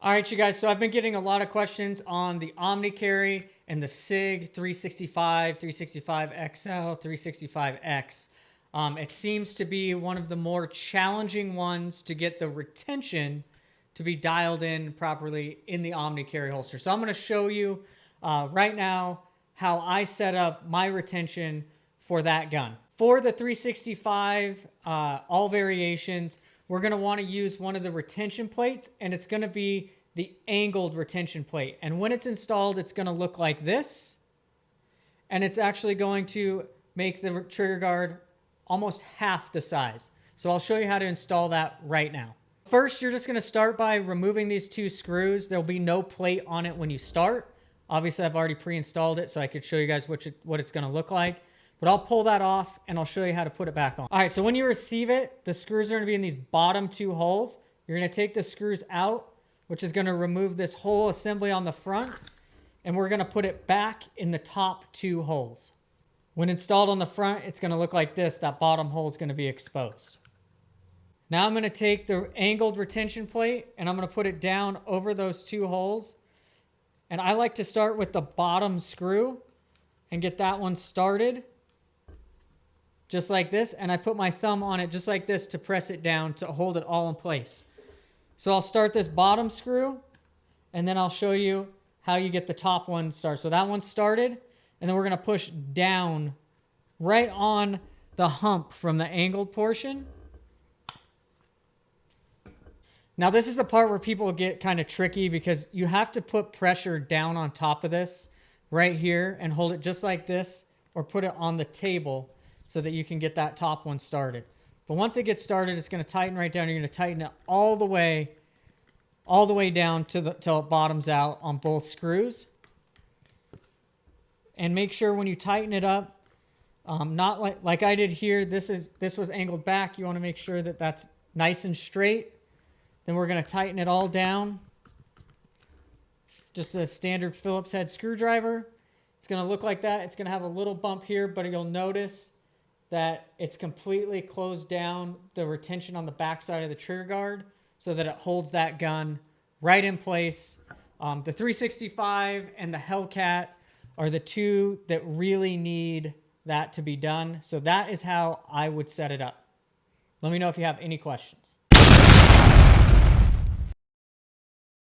All right, you guys, so I've been getting a lot of questions on the OMNIcarry and the Sigg 365, 365XL, 365X. It seems to be one of the more challenging ones to get the retention to be dialed in properly in the OMNIcarry holster. So I'm going to show you right now how I set up my retention for that gun. For the 365, all variations, we're going to want to use one of the retention plates, and it's going to be the angled retention plate. And when it's installed, it's going to look like this. And it's actually going to make the trigger guard almost half the size. So I'll show you how to install that right now. First, you're just going to start by removing these two screws. There'll be no plate on it when you start. Obviously, I've already pre-installed it, so I could show you guys what it's going to look like. But I'll pull that off, and I'll show you how to put it back on. All right, so when you receive it, the screws are going to be in these bottom two holes. You're going to take the screws out, which is going to remove this whole assembly on the front, and we're going to put it back in the top two holes. When installed on the front, it's going to look like this. That bottom hole is going to be exposed. Now I'm going to take the angled retention plate, and I'm going to put it down over those two holes. And I like to start with the bottom screw and get that one started. Just like this, and I put my thumb on it just like this to press it down to hold it all in place. So I'll start this bottom screw, and then I'll show you how you get the top one started. So that one's started, and then we're going to push down right on the hump from the angled portion. Now this is the part where people get kind of tricky because you have to put pressure down on top of this right here and hold it just like this, or put it on the table so that you can get that top one started. But once it gets started, it's going to tighten right down. You're going to tighten it all the way down to till it bottoms out on both screws. And make sure when you tighten it up, not like I did here. This was angled back. You want to make sure that that's nice and straight. Then we're going to tighten it all down. Just a standard Phillips head screwdriver. It's going to look like that. It's going to have a little bump here, but you'll notice that it's completely closed down the retention on the back side of the trigger guard so that it holds that gun right in place. The 365 and the Hellcat are the two that really need that to be done. So that is how I would set it up. Let me know if you have any questions.